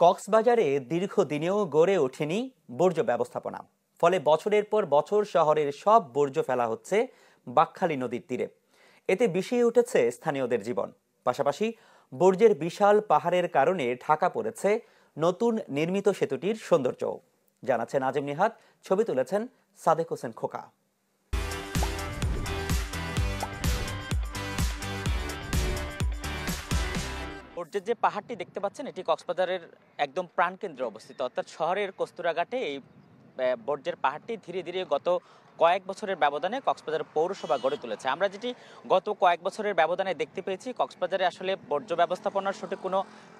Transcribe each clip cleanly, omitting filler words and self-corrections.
কক্সবাজারে দীর্ঘদিনেও গড়ে ওঠেনি বর্জ্য ব্যবস্থাপনা। ফলে বছরের পর বছর শহরের সব বর্জ্য ফেলা হচ্ছে বাঁকখালী নদীর তীরে। এতে বিষিয়ে উঠেছে স্থানীয়দের জীবন। পাশাপাশি বর্জ্যের বিশাল পাহাড়ের কারণে ঢাকা পড়েছে নতুন নির্মিত সেতুটির সৌন্দর্য। জানাচ্ছেন নাজিম নিহাত, ছবি তুলেছেন সাদেক হোসেন খোকা। বর্জ্যের যে পাহাড়টি দেখতে পাচ্ছেন, এটি কক্সবাজারের একদম প্রাণকেন্দ্রে অবস্থিত, অর্থাৎ শহরের কস্তুরাঘাটে এই বর্জ্যের পাহাড়টি ধীরে ধীরে গত কয়েক বছরের ব্যবধানে কক্সবাজার পৌরসভা গড়ে তুলেছে। আমরা যেটি গত কয়েক বছরের ব্যবধানে দেখতে পেয়েছি, কক্সবাজারে আসলে বর্জ্য ব্যবস্থাপনার সঠিক কোনো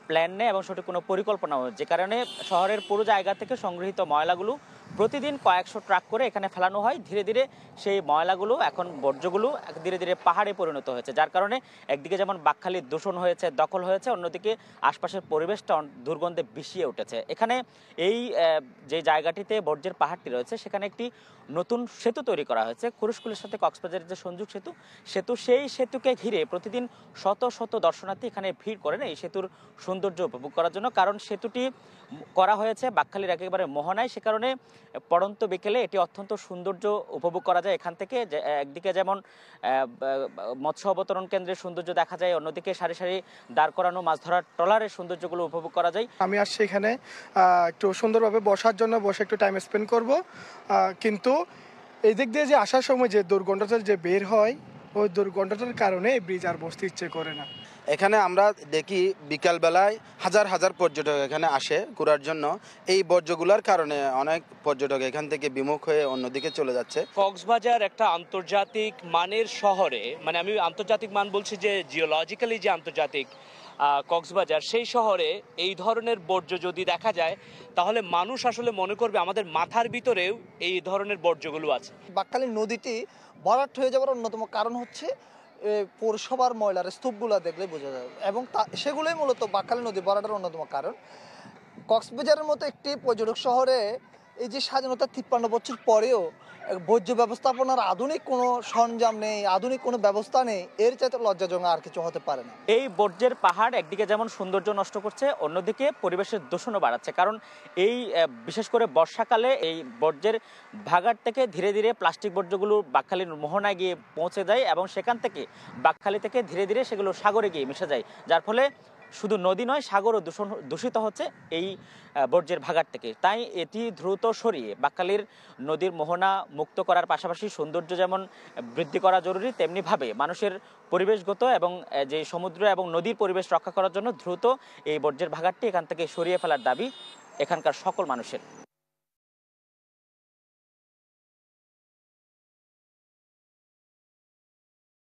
প্ল্যান নেই এবং সঠিক কোনো পরিকল্পনাও, যে কারণে শহরের পুরো জায়গা থেকে সংগৃহীত ময়লাগুলো প্রতিদিন কয়েকশো ট্রাক করে এখানে ফেলানো হয়। ধীরে ধীরে সেই ময়লাগুলো, এখন বর্জ্যগুলো ধীরে ধীরে পাহাড়ে পরিণত হয়েছে, যার কারণে একদিকে যেমন বাঁকখালীর দূষণ হয়েছে, দখল হয়েছে, অন্যদিকে আশপাশের পরিবেশটা দুর্গন্ধে বিষিয়ে উঠেছে। এখানে এই যে জায়গাটিতে বর্জ্যের পাহাড়টি রয়েছে, সেখানে একটি নতুন সেতু তৈরি করা হয়েছে, কুরুশকুলের সাথে কক্সবাজারের যে সংযোগ সেতু সেই সেতুকে ঘিরে প্রতিদিন শত শত দর্শনার্থী এখানে ভিড় করেন এই সেতুর সৌন্দর্য উপভোগ করার জন্য। কারণ সেতুটি করা হয়েছে বাঁকখালীর একেবারে মোহনায়, সে কারণে পড়ন্ত বিকেলে এটি অত্যন্ত সৌন্দর্য উপভোগ করা যায় এখান থেকে। একদিকে যেমন মৎস্য অবতরণ কেন্দ্রের সৌন্দর্য দেখা যায়, অন্যদিকে সারি সারি দাঁড় করানো মাছ ধরার ট্রলারের সৌন্দর্যগুলো উপভোগ করা যায়। আমি আসছি এখানে একটু সুন্দরভাবে বসার জন্য, বসে একটু টাইম স্পেন্ড করব, কিন্তু এই দিক দিয়ে যে আসার সময় যে দুর্গন্ধটা যে বের হয়, ওই দুর্গন্ধটার কারণে এই ব্রিজ আর বসতে ইচ্ছে করে না। এখানে আমরা দেখি বিকালবেলায় হাজার হাজার পর্যটক এখানে আসে ঘোরার জন্য। এই বর্জ্যগুলোর কারণে অনেক পর্যটক এখান থেকে বিমুখ হয়ে অন্যদিকে চলে যাচ্ছে। কক্সবাজার একটা আন্তর্জাতিক মানের শহরে, মানে আমি আন্তর্জাতিক মান বলছি যে জিওলজিক্যালি যে আন্তর্জাতিক কক্সবাজার, সেই শহরে এই ধরনের বর্জ্য যদি দেখা যায়, তাহলে মানুষ আসলে মনে করবে আমাদের মাথার ভিতরেও এই ধরনের বর্জ্যগুলো আছে। বাঁকখালী নদীটি ভরাট হয়ে যাওয়ার অন্যতম কারণ হচ্ছে পৌরসভার ময়লার স্তূপগুলো দেখলে বোঝা যায়, এবং সেগুলোই মূলত বাঁকখালী নদী ভরাটের অন্যতম কারণ। কক্সবাজারের মতো একটি পর্যটক শহরে এই যে স্বাধীনতা 53 বছর পরেও বর্জ্য ব্যবস্থাপনার আধুনিক কোনো সরঞ্জাম নেই, আধুনিক কোনো ব্যবস্থা নেই, এর চাইতে লজ্জাজনক আর কিছু হতে পারে না। এই বর্জ্যের পাহাড় একদিকে যেমন সৌন্দর্য নষ্ট করছে, অন্যদিকে পরিবেশের দূষণও বাড়াচ্ছে। কারণ এই বিশেষ করে বর্ষাকালে এই বর্জ্যের ভাগাড় থেকে ধীরে ধীরে প্লাস্টিক বর্জ্যগুলো বাঁকখালীর মোহনায় গিয়ে পৌঁছে যায়, এবং সেখান থেকে বাঁকখালী থেকে ধীরে ধীরে সেগুলো সাগরে গিয়ে মিশে যায়, যার ফলে শুধু নদী নয়, সাগরও দূষিত হচ্ছে এই বর্জ্যের ভাগাড় থেকে। তাই এটি দ্রুত সরিয়ে বাঁকখালীর নদীর মোহনা মুক্ত করার পাশাপাশি সৌন্দর্য যেমন বৃদ্ধি করা জরুরি, তেমনিভাবে মানুষের পরিবেশগত এবং যে সমুদ্র এবং নদীর পরিবেশ রক্ষা করার জন্য দ্রুত এই বর্জ্যের ভাগাড়টি এখান থেকে সরিয়ে ফেলার দাবি এখানকার সকল মানুষের।